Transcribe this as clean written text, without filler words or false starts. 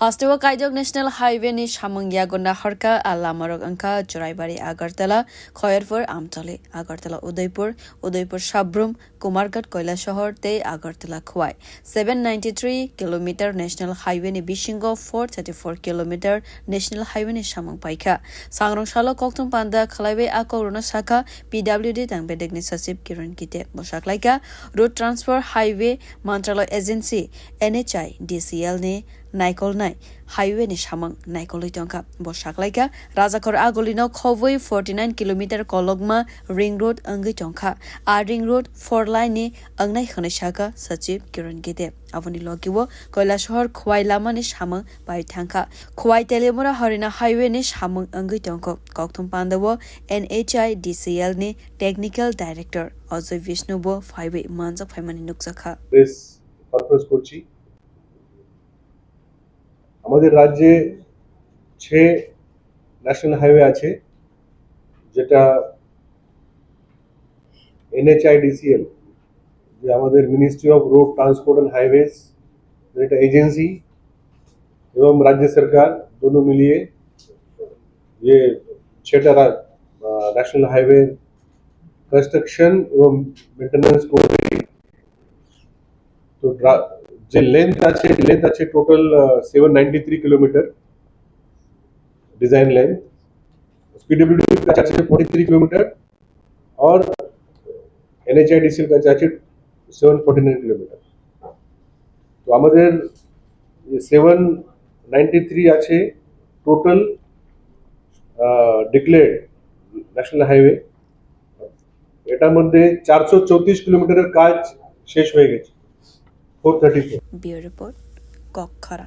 Haste kaijok National Highway ni samwng gonna harka alamarok angka Joraibari Agartala Khoyerpur Amtali Agartala Udaipur Sabrum Kumarghat Kailasahar te Agartala Khwai 793 km National Highway ni Bishingo 434 km National Highway ni samwng paikha sangrong salo koktung panda khalaibe akorona saka PWD tangbedek ni sasib Kiran Kite bosaklaika Road Transport Highway Mantralaya Agency NHI DCL ni Naikol nai highway ni samang naikol tongkha bosaklaika Rajakor agolino khoboi 49 km kologma ring road ungwi tongkha a ring road 4 line ni angnai khane saka sachib Kiran Gite aboni logiwo Kailasahar Khwai lama ni samang pai thangkha Khwai telemura harina highway ni samang ungwi tongkha kokthum pandawo NHI DCL ni technical director Ajay Vishnubo highway manjak phaimani nukjakha this purpose করছি আমাদের রাজ্যে 6 national highway আছে যেটা NHIDCL যে আমাদের ministry of road transport and highways যেটা agency এবং রাজ্য সরকার दोनों मिलिए ये 6টা ন্যাশনাল হাইওয়ে কনস্ট্রাকশন এবং মেইনটেনেন্স করবে তো যে लेंथ আছে total 793 kilometre design length PWD का चार्ज है 43 किलोमीटर और NHIDCL का चार्ज है 749 किलोमीटर तो আমাদের 793 আছে টোটাল ডিক্লেয়ার্ড ন্যাশনাল হাইওয়ে এটার মধ্যে 434 কিলোমিটারের কাজ শেষ হয়ে গেছে 434 Bureau Report Kokkara